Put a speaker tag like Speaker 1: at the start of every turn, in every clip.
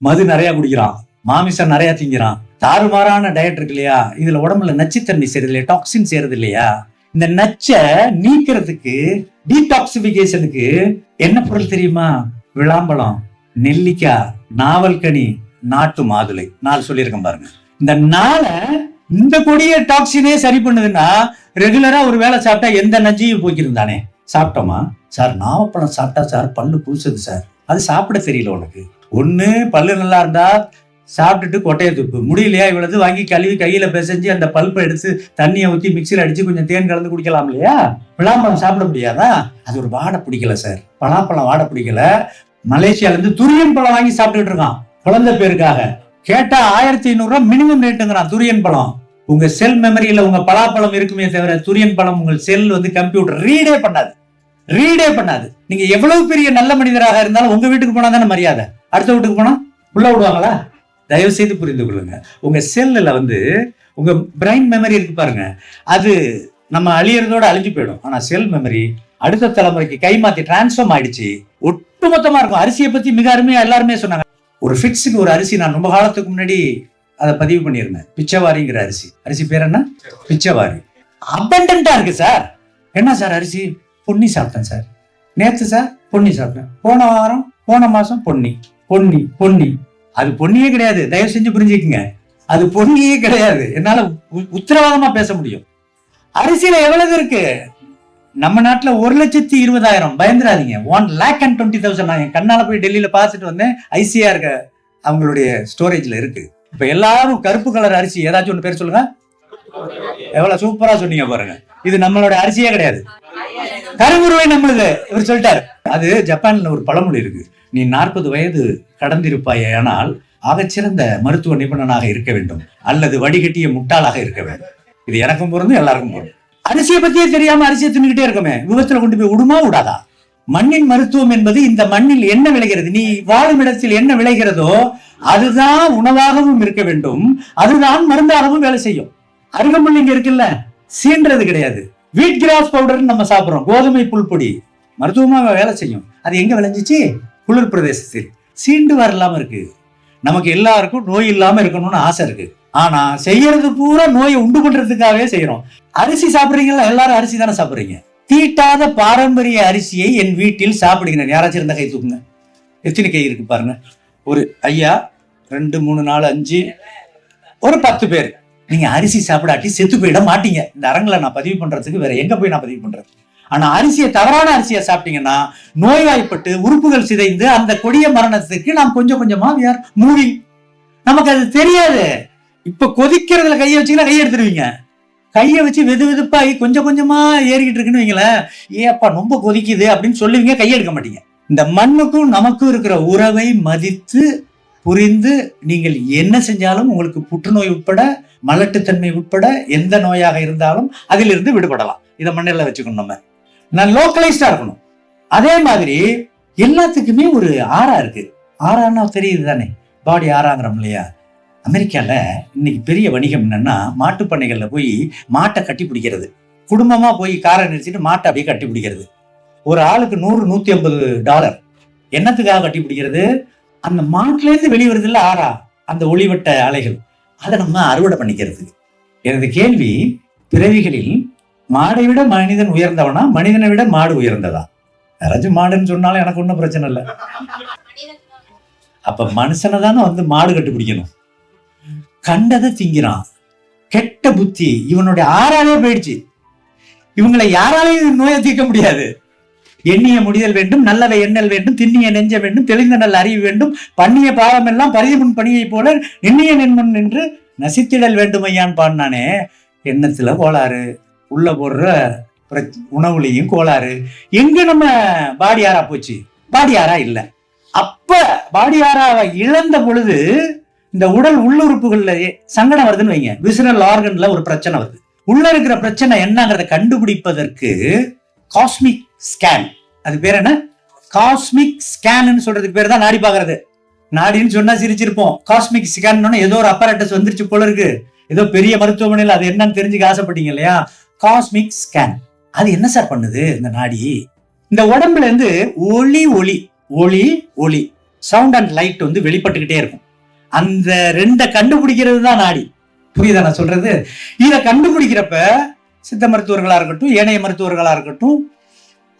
Speaker 1: மது நிறைய குடிக்கிறான், மாமிசம் நிறைய திங்கிறான், தாறுமாறான டயட் இருக்கு இல்லையா, இதுல உடம்புல நச்சுத்தன்மை சேருது இல்லையா, டாக்ஸின் சேருது இல்லையா, இந்த நச்சை நீக்கிறதுக்கு டீடாக்சிபிகேஷனுக்கு என்ன பொருள் தெரியுமா? விளாம்பழம், நெல்லிக்காய், நாவல்கனி, நாட்டு மாதுளை. 4 சொல்லியிருக்கேன் பாருங்க. இந்த 4 இந்த கொடிய டாக்ஸினே சரி பண்ணுதுன்னா ரெகுலரா ஒரு வேலை சாப்பிட்டா எந்த நஞ்சையும் போக்கிருந்தானே. சாப்பிட்டோமா சார்? நாவப்பழம் சாப்பிட்டா சார் பல்லு பூசுது சார். அது சாப்பிட தெரியல உனக்கு. ஒண்ணு பல்லு நல்லா இருந்தா சாப்பிட்டுட்டு கொட்டையை துப்பு, முடியலையா இவ்வளவு வாங்கி கழுவி கையில பிசைஞ்சு அந்த பல்பை எடுத்து தண்ணியை ஊற்றி மிக்சியில் அடிச்சு கொஞ்சம் தேன் கலந்து குடிக்கலாம் இல்லையா? விளாம்பழம் சாப்பிட முடியாதா? அது ஒரு வாடை பிடிக்கல சார். பலாப்பழம் வாடை பிடிக்கல. மலேசியால இருந்து துரியன் பழம் வாங்கி சாப்பிட்டுட்டு இருக்கான் குழந்தை பேருக்காக. கேட்டா 1500 ரூபாய் மினிமம் ரேட்டுங்கிறான் துரியன் பழம். உங்க செல் மெமரியில உங்க பலாப்பழம் இருக்குமே தவிர துரியன் பழம் உங்கள் செல் கம்ப்யூட்டர் ரீடே பண்ணாது. நீங்க எவ்வளவு பெரிய நல்ல மனிதராக இருந்தாலும் உங்க வீட்டுக்கு போனா தானே மரியாதை. அடுத்த வீட்டுக்கு போனா உள்ள விடுவாங்களா? தயவு செய்து புரிந்து கொள்ளுங்க. உங்க செல்லுல உங்க பிரைன் மெமரி இருக்கு பாருங்க, அது நம்ம அழியறதோட அழிஞ்சு போயிடும். ஆனா செல் மெமரி அடுத்த தலைமுறைக்கு கைமாத்தி டிரான்ஸ்ஃபார்ம் ஆயிடுச்சு, ஒட்டுமொத்தமா இருக்கும். அரிசியை பத்தி மிக அருமையா எல்லாருமே சொன்னாங்க. ஒரு ஃபிட்ஸுக்கு ஒரு அரிசி நான் ரொம்ப காலத்துக்கு முன்னாடி அதை பதிவு பண்ணியிருந்தேன். பிச்சைவாரிங்கிற அரிசி பேர் என்ன? பிச்சைவாரி. அபண்டன்டா இருக்கு சார். என்ன சார் அரிசி? பொன்னி சாப்பிட்டேன் சார். நேத்து சார் பொன்னி சாப்பிட்டேன். போன வாரம், போன மாசம் பொன்னி. அது பொன்னியே கிடையாது. தயவு செஞ்சு புரிஞ்சுக்குங்க, அது பொன்னியே கிடையாது. என்னால உத்தரவாதமா பேச முடியும். அரிசியில எவ்வளவு இருக்கு? நம்ம நாட்டுல 1,20,000. பயந்துராதீங்க. 1,20,000. நான் என் கண்ணால போய் டெல்லியில பார்த்துட்டு வந்தேன். ஐசிஆர் அவங்களுடைய ஸ்டோரேஜ்ல இருக்கு. இப்ப எல்லாரும் கருப்பு கலர் அரிசி ஏதாச்சும் ஒண்ணு பேர் சொல்லுங்க. எவ்வளவு சூப்பரா சொன்னீங்க பாருங்க. இது நம்மளோட அரிசியே கிடையாது. கருங்குருவை நம்மளுது. இவர் சொல்லிட்டாரு. அது ஜப்பான்ல ஒரு பழமொழி இருக்கு. நீ 40 வயது கடந்திருப்பாயானால் ஆகச்சிறந்த மருத்துவ நிபுணனாக இருக்க வேண்டும், அல்லது வடிகட்டிய முட்டாளாக இருக்க வேண்டும். இது எனக்கும் பொருந்தும், எல்லாருக்கும் பொருந்தும். அரிசியை பத்தியே தெரியாம அரிசியை தின்னுகிட்டே இருக்கமே, விபத்துல கொண்டு போய் விடுமா விடாதா? மண்ணின் மருத்துவம் என்பது இந்த மண்ணில் என்ன விளைகிறது, நீ வாழும் இடத்தில் என்ன விளைகிறதோ அதுதான் உணவாகவும் இருக்க வேண்டும், அதுதான் மருந்தாகவும் வேலை செய்யும். அருகம்புல் இங்க இருக்குல்ல, சீன்றது கிடையாது. வீட் கிராஸ் பவுடர் நம்ம சாப்பிடுறோம், கோதுமை புல்பொடி, மருத்துவமாக வேலை செய்யும். அது எங்க விளைஞ்சிச்சு? குளிர் பிரதேசத்தில். சீண்டு வரலாம இருக்கு. நமக்கு எல்லாருக்கும் நோய் இல்லாம இருக்கணும்னு ஆசை இருக்கு. ஆனா செய்யறது பூரா நோயை உண்டு பண்றதுக்காகவே செய்யறோம். அரிசி சாப்பிடுறீங்களா? எல்லாரும் அரிசி தானே சாப்பிடுறீங்க. தீட்டாத பாரம்பரிய அரிசியை என் வீட்டில் சாப்பிடுகிறேன். யாராச்சும் இருந்த கை தூக்குங்க. எத்தனை கை இருக்கு பாருங்க. ஒரு ஐயா, 2, 3, 4, 5, ஒரு 10 பேர். நீங்க அரிசி சாப்பிடாட்டி செத்து போயிட மாட்டீங்க. இந்த அரங்களை நான் பதிவு பண்றதுக்கு வேற எங்க போய் நான் பதிவு பண்றது? ஆனா அரிசியை, தவறான அரிசியை சாப்பிட்டீங்கன்னா நோய்வாய்ப்பட்டு உறுப்புகள் சிதைந்து அந்த கொடிய மரணத்துக்கு நாம் கொஞ்சம் கொஞ்சமா மூவிங். நமக்கு அது தெரியாது. இப்ப கொதிக்கிறதுல கையை வச்சீங்கன்னா கையை எடுத்துருவீங்க. கையை வச்சு வெது வெதுப்பாகி கொஞ்சம் கொஞ்சமா ஏறிக்கிட்டு இருக்குன்னு வைங்களேன். ஏப்பா ரொம்ப கொதிக்குது அப்படின்னு சொல்லுவீங்க, கையை எடுக்க மாட்டீங்க. இந்த மண்ணுக்கும் நமக்கும் இருக்கிற உறவை மதித்து புரிந்து நீங்கள் என்ன செஞ்சாலும் உங்களுக்கு புற்றுநோய் உட்பட, மலட்டுத்தன்மை உட்பட எந்த நோயாக இருந்தாலும் அதிலிருந்து விடுபடலாம். இதை மண்ணில் வச்சுக்கணும். நம்ம நான் லோக்கலைஸ்டா இருக்கணும். அதே மாதிரி எல்லாத்துக்குமே ஒரு ஆறா இருக்கு. ஆறான்னா தெரியுது தானே, பாடி ஆறாங்கிறோம் இல்லையா? அமெரிக்கால இன்னைக்கு பெரிய வணிகம் என்னன்னா, மாட்டு பண்ணைகள்ல போய் மாட்டை கட்டி பிடிக்கிறது. குடும்பமா போய் காரை நிறுத்திட்டு மாட்டை அப்படியே கட்டி பிடிக்கிறது. ஒரு ஆளுக்கு $100-150. என்னத்துக்காக கட்டி பிடிக்கிறது? அந்த மாட்டுல இருந்து வெளிவருது இல்ல ஆறா, அந்த ஒளிவட்ட அலைகள், அதை நம்ம அறுவடை பண்ணிக்கிறதுக்கு. எனது கேள்வி, பிறவிகளில் மாடை விட மனிதன் உயர்ந்தவனா, மனிதனை விட மாடு உயர்ந்ததா? யாராச்சும் மாடுன்னு சொன்னாலும் எனக்கு ஒன்றும் பிரச்சனை இல்லை. அப்ப மனுஷனை தானே மாடு கட்டி பிடிக்கணும். கண்டதை திங்கிறான், கெட்ட புத்தி இவனுடைய ஆறாலே போயிடுச்சு. இவங்களை யாராலையும் நோயை தீர்க்க முடியாது. எண்ணிய முடிதல் வேண்டும், நல்லவை எண்ணல் வேண்டும், திண்ணிய நெஞ்ச வேண்டும், தெளிந்த நல்ல அறிவு வேண்டும், பண்ணிய பாவம் எல்லாம் பரிதிமுன் பணியை போல நின்னிய நென்முன் என்று நசித்திடல் வேண்டும் ஐயான்னு பாடினானே. எண்ணத்துல கோளாறு, உள்ள போடுற உணவுலையும் கோளாறு. எங்க நம்ம பாடி ஆறா போச்சு? பாடி ஆறா இல்ல. அப்ப பாடி ஆறாவை இழந்த பொழுது இந்த உடல் உள்ளுறுப்புகள்ல சங்கடம் வருதுன்னு வைங்க, விசரல் ஆர்கன்ல ஒரு பிரச்சனை வருது. உள்ள இருக்கிற பிரச்சனை என்னங்கிறத கண்டுபிடிப்பதற்கு காஸ்மிக் ஸ்கேன், அது பேர் என்ன? காஸ்மிக் ஸ்கேன் சொல்றதுக்கு பேர் தான் நாடி பாக்குறது. நாடின்னு சொன்னா சிரிச்சிருப்போம். காஸ்மிக் ஸ்கேன் ஏதோ ஒரு அப்பராட்டஸ் வந்துருச்சு போல இருக்கு, ஏதோ பெரிய மருத்துவமனையில் அது என்னன்னு தெரிஞ்சுக்க ஆசைப்பட்டீங்க இல்லையா? காஸ்மிக் ஸ்கேன் அது என்ன சார் பண்ணுது? இந்த நாடி இந்த உடம்புல இருந்து ஒளி ஒளி ஒளி ஒளி சவுண்ட் அண்ட் லைட் வந்து வெளிப்பட்டுக்கிட்டே இருக்கும். அந்த ரெண்டை கண்டுபிடிக்கிறது தான் நாடி. புரியுதா நான் சொல்றது? இதை கண்டுபிடிக்கிறப்ப சித்த மருத்துவர்களா இருக்கட்டும், ஏனைய மருத்துவர்களா இருக்கட்டும்,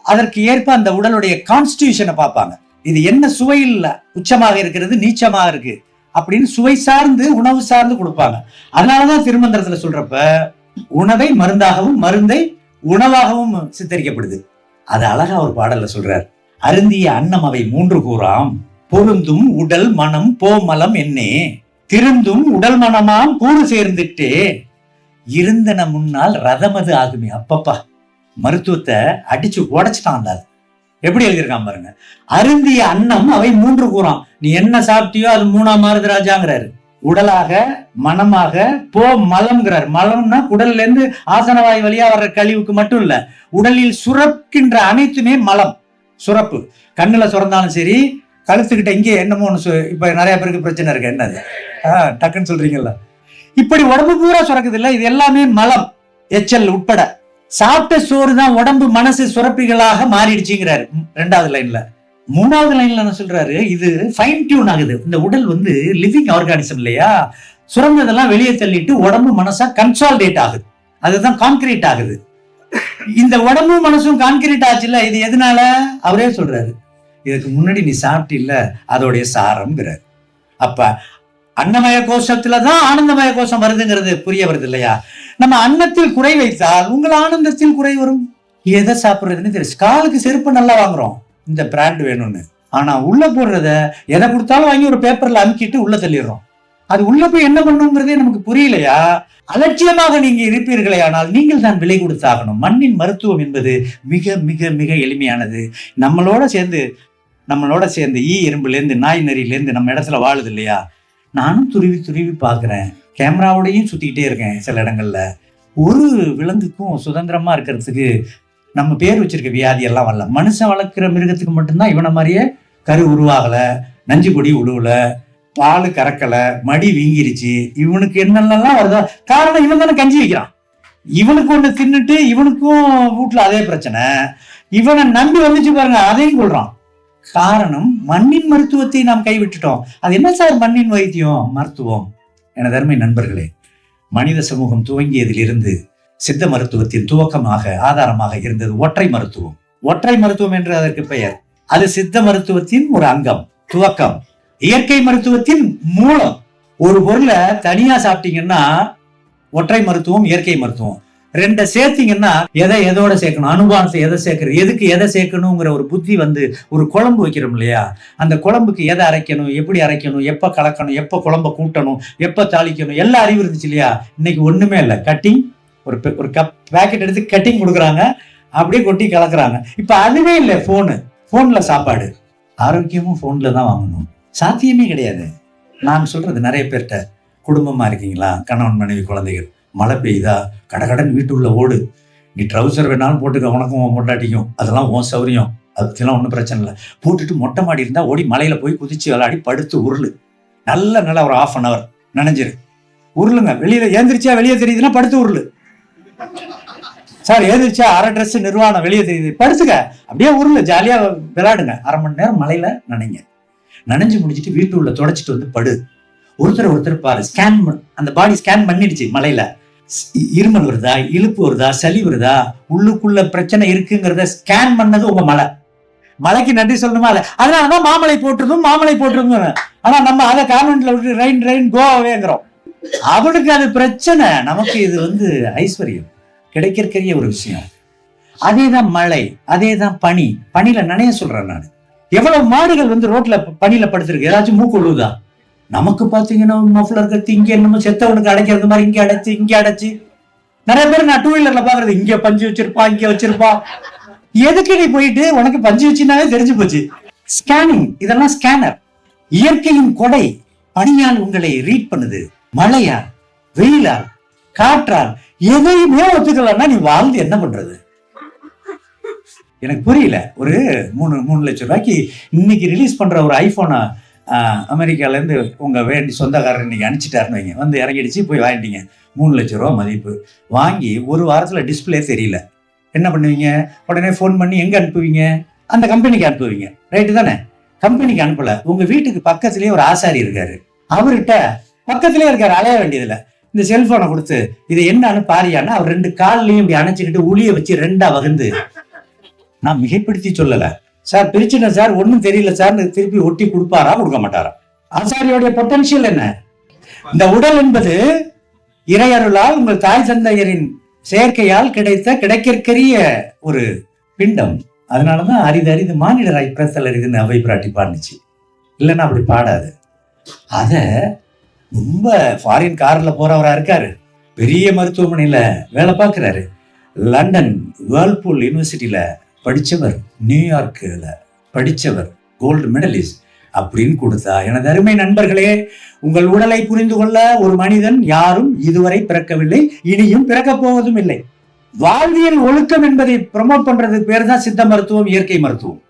Speaker 1: அதற்கு ஏற்ப அந்த உடலுடைய கான்ஸ்டியூஷனை பார்ப்பாங்க. இது என்ன சுவையில் உச்சமாக இருக்கிறது, நீச்சமாக இருக்கு அப்படின்னு சுவை சார்ந்து, உணவு சார்ந்து கொடுப்பாங்க. அதனாலதான் திருமந்திரத்துல சொல்றப்ப உணவை மருந்தாகவும் மருந்தை உணவாகவும் சித்தரிக்கப்படுது. அது அழகா ஒரு பாடல்ல சொல்றார். அருந்திய அன்னம் அவை 3 கூறாம், பொருந்தும் உடல் மனம் போமலம் என்னே, திருந்தும் உடல் மனமாம் கூடு சேர்ந்துட்டே, இருந்தன முன்னால் ரதமது ஆகுமே. அப்பப்பா, மருத்துவத்தை அடிச்சு உடைச்சிட்டான். எப்படி எழுதியிருக்கான் பாருங்க. அருந்திய அன்னம் அவை 3 கூறாம். நீ என்ன சாப்பிட்டியோ அது 3ஆ மாறுது ராஜாங்கிறாரு. உடலாக மனமாக போ மலம்ங்கிறார். மலம்னா உடல்ல இருந்து ஆசனவாய் வழியா வர்ற கழிவுக்கு மட்டும் இல்ல, உடலில் சுரக்கின்ற அனைத்துமே மலம், சுரப்பு. கண்ணுல சுரந்தாலும் சரி, கழுத்துக்கிட்ட இங்கே என்னமோ ஒண்ணு இப்ப நிறைய பேருக்கு பிரச்சனை இருக்கு. என்னது டக்குன்னு சொல்றீங்கல்ல, இப்படி உடம்பு பூரா சுரக்குது இல்ல, இது எல்லாமே மலம், எச்சல் உட்பட. சாப்பிட்ட சோறு தான் உடம்பு மனசு சுரப்பிகளாக மாறிடுச்சுங்கிறாரு 2வது லைன்ல. 3வது லைன்ல என்ன சொல்றாரு, இது ஃபைன் டியூன் ஆகுது. இந்த உடல் வந்து லிவிங் ஆர்கானிசம் இல்லையா, சுரந்ததெல்லாம் வெளியே தள்ளிட்டு உடம்பு மனசா கன்சாலிடேட் ஆகுது. அதுதான் கான்கிரீட் ஆகுது. இந்த உடம்பு மனசும் கான்கிரீட் ஆச்சு இல்ல, இது எதனால? அவரே சொல்றாரு, இதுக்கு முன்னாடி நீ சாப்பிட்டு இல்ல, அதோடைய சாரம்ங்கிறாரு. அப்ப அன்னமய கோஷத்துலதான் ஆனந்தமய கோஷம் வருதுங்கிறது புரிய வருது இல்லையா? நம்ம அன்னத்தில் குறை வைத்தால் உங்கள் ஆனந்தத்தில் குறை வரும். எதை சாப்பிடுறதுன்னு தெரியும். காலுக்கு செருப்பு நல்லா வாங்குறோம், இந்த பிராண்ட் வேணும்னு. ஆனா உள்ள போடுறத எதை கொடுத்தாலும் வாங்கி ஒரு பேப்பர்ல அமுக்கிட்டு உள்ள தள்ளிடுறோம். அது உள்ள போய் என்ன பண்ணுங்கிறதே நமக்கு புரியலையா? அலட்சியமாக நீங்க இருப்பீர்களே, ஆனால் நீங்கள் தான் விலை கொடுத்தாகணும். மண்ணின் மருத்துவம் என்பது மிக மிக மிக எளிமையானது. நம்மளோட சேர்ந்து ஈ எறும்புலேருந்து நாய் நரியிலேருந்து நம்ம இடத்துல வாழுது இல்லையா? நானும் துருவி துருவி பார்க்குறேன், கேமராவோடையும் சுற்றிக்கிட்டே இருக்கேன். சில இடங்கள்ல ஒரு விலங்குக்கும் சுதந்திரமா இருக்கிறதுக்கு நம்ம பேர் வச்சிருக்க வியாதி எல்லாம் வரல. மனுஷன் வளர்க்குற மிருகத்துக்கு மட்டும்தான் இவனை மாதிரியே கரு உருவாகல, நஞ்சு கொடி உழுவல, பால் கறக்கல, மடி வீங்கிருச்சு. இவனுக்கு என்னென்னலாம் வருதா? காரணம் இவன் தானே கஞ்சி வைக்கிறான். இவனுக்கு ஒண்ணு தின்னுட்டு இவனுக்கும் வீட்டுல அதே பிரச்சனை. இவனை நம்பி வந்துச்சு பாருங்க, அதையும் கொள்றான். காரணம் மண்ணின் மருத்துவத்தை நாம் கைவிட்டுட்டோம். அது என்ன சார் மண்ணின் வைத்தியம் மருத்துவம்? எனது அருமை நண்பர்களே, மனித சமூகம் துவங்கியதிலிருந்து சித்த மருத்துவத்தின் துவக்கமாக ஆதாரமாக இருந்தது ஒற்றை மருத்துவம். ஒற்றை மருத்துவம் என்று அதற்கு பெயர். அது சித்த மருத்துவத்தின் ஒரு அங்கம், துவக்கம். இயற்கை மருத்துவத்தின் மூலம். ஒரு பொருளை தனியா சாப்பிட்டீங்கன்னா ஒற்றை மருத்துவம், இயற்கை மருத்துவம். 2 சேர்த்தீங்கன்னா எதோட சேர்க்கணும், அனுபவத்தை எதை சேர்க்கணும், எதுக்கு எதை சேர்க்கணுங்கிற ஒரு புத்தி வந்து, ஒரு குழம்பு வைக்கிறோம் இல்லையா, அந்த குழம்புக்கு எதை அரைக்கணும், எப்படி அரைக்கணும், எப்ப கலக்கணும், எப்ப குழம்ப கூட்டணும், எப்ப தாளிக்கணும், எல்லா அறிவு இருந்துச்சு இல்லையா? இன்னைக்கு ஒண்ணுமே இல்லை. கட்டிங், ஒரு கப் பேக்கெட் எடுத்து கட்டிங் கொடுக்குறாங்க, அப்படியே கொட்டி கலக்குறாங்க. இப்ப அதுவே இல்லை. போன்ல சாப்பாடு. ஆரோக்கியமும் போன்ல தான் வாங்கணும், சாத்தியமே கிடையாது. நான் சொல்றது நிறைய பேர்கிட்ட, குடும்பமா இருக்கீங்களா, கணவன் மனைவி குழந்தைகள், மழை பெய்யுதா, கடகடன் வீட்டுள்ள ஓடு, நீ ட்ரௌசர் வேணாலும் போட்டுக்க, உனக்கும் பொண்டாட்டிக்கும், அதெல்லாம் உன் சௌரியம், அதுக்கெல்லாம் ஒன்றும் பிரச்சனை இல்லை. போட்டுட்டு மொட்டை மாடி இருந்தா ஓடி மலையில போய் குதிச்சு விளையாடி படுத்து உருளு. நல்லா ஒரு 1/2 hour நினைஞ்சிரு, உருளுங்க. வெளியில ஏந்திரிச்சா வெளியே தெரியுதுன்னா படுத்து உருளு. சார் ஏந்திரிச்சா அரை ட்ரெஸ் நிர்வாணம் வெளியே தெரியுது, படுத்துக்க, அப்படியே உருளு, ஜாலியா விளையாடுங்க. 1/2 மணி நேரம் மலையில நனைஞ்சு முடிச்சுட்டு வீட்டு உள்ள தொடச்சிட்டு வந்து படு. ஒருத்தர் பாரு, ஸ்கேன், அந்த பாடி ஸ்கேன் பண்ணிடுச்சு. மலையில இருமல் வருதா, இழுப்பு வருதா, சளி வருதா, உள்ளுக்குள்ள பிரச்சனை இருக்குங்கிறத ஸ்கேன் பண்ணது உங்க மலை. மலைக்கு நன்றி சொல்லணுமா? அதனாலதான் மாமலை போட்டுருதும். ஆனா நம்ம அதை கான்வென்ட்ல விட்டு ரெயின் கோவாவேங்கிறோம். அவனுக்கு அது பிரச்சனை, நமக்கு இது வந்து ஐஸ்வர்யம், கிடைக்கிறக்கூடிய ஒரு விஷயம். அதேதான் மழை, அதேதான் பனி. பனியில நனைய சொல்றேன் நான். எவ்வளவு மாடுகள் வந்து ரோட்ல பனியில படுத்திருக்கு, ஏதாச்சும் மூக்கு விழுவுதா? நமக்கு பாத்தீங்கன்னா மஃப்ளர் கத்தி, இங்க என்னமோ செத்தவனுக்கு அடைக்கிறது மாதிரி இங்க அடைச்சு. நிறைய பேர் நான் 2 வீலர்ல பாக்குறது, இங்க பஞ்சு வச்சிருப்பா, இங்க வச்சிருப்பா. எதுக்கு நீ போயிட்டு உனக்கு பஞ்சு வச்சுனாவே தெரிஞ்சு போச்சு. ஸ்கேனிங், இதெல்லாம் ஸ்கேனர். இயற்கையின் கொடை பனியால் உங்களை ரீட் பண்ணுது. மழையால், வெயிலால், காற்றால், எதையுமே ஒத்துக்கலன்னா நீ வாழ்ந்து என்ன பண்றது? எனக்கு புரியல. ஒரு 3 லட்சம் ரூபாய்க்கு இன்னைக்கு ரிலீஸ் பண்ற ஒரு ஐபோனை அமெரிக்கால இருந்து உங்க வேண்டி சொந்தக்காரர் இன்னைக்கு அனுப்பிச்சிட்டாருன்னு வைங்க, வந்து இறங்கிடுச்சு, போய் வாங்கிட்டீங்க. 3 லட்சம் ரூபா மதிப்பு. வாங்கி 1 வாரத்துல டிஸ்பிளே தெரியல, என்ன பண்ணுவீங்க? உடனே ஃபோன் பண்ணி எங்க அனுப்புவீங்க? அந்த கம்பெனிக்கு அனுப்புவீங்க, ரைட்டு தானே? கம்பெனிக்கு அனுப்பல, உங்க வீட்டுக்கு பக்கத்திலேயே ஒரு ஆசாரி இருக்காரு, அவர்கிட்ட பக்கத்திலே இருக்காரு, அலைய வேண்டியதுல இந்த செல்போனை கொடுத்து இது என்னன்னு பாரியான்னா அவர் 2 கால்லையும் இப்படி அணைச்சிக்கிட்டு உளிய வச்சு 2ஆ வகுந்து, நான் மிகைப்படுத்தி சொல்லல சார், பிரிச்சுட்டேன் சார், ஒன்னும் தெரியல சார், திருப்பி ஒட்டி கொடுப்பாரா கொடுக்க மாட்டாரா? ஆசாரியோடைய பொட்டன்ஷியல் என்ன? இந்த உடல் என்பது இறையருளால் உங்கள் தாய் தந்தையரின் செயற்கையால் கிடைக்கற்கரிய ஒரு பிண்டம். அதனாலதான் அரிது மானிடராய் பிறத்தல் அரிதுன்னு அவை பிராட்டி பாடுச்சு. இல்லைன்னா அப்படி பாடாது. அத ரொம்ப ஃபாரின் கார்ல போறவரா இருக்காரு, பெரிய மருத்துவமனையில வேலை பார்க்கிறாரு, லண்டன் வேர்ல்பூல் யூனிவர்சிட்டியில படிச்சவர், நியூயார்க்ல படிச்சவர், கோல்டு மெடலிஸ்ட் அப்படின்னு கொடுத்தா, எனது அருமை நண்பர்களே, உங்கள் உடலை புரிந்து கொள்ள ஒரு மனிதன் யாரும் இதுவரை பிறக்கவில்லை, இனியும் பிறக்க போவதும் இல்லை. வாழ்வியல் ஒழுக்கம் என்பதை ப்ரமோட் பண்றதுக்கு பேர் தான் சித்த மருத்துவம், இயற்கை மருத்துவம்.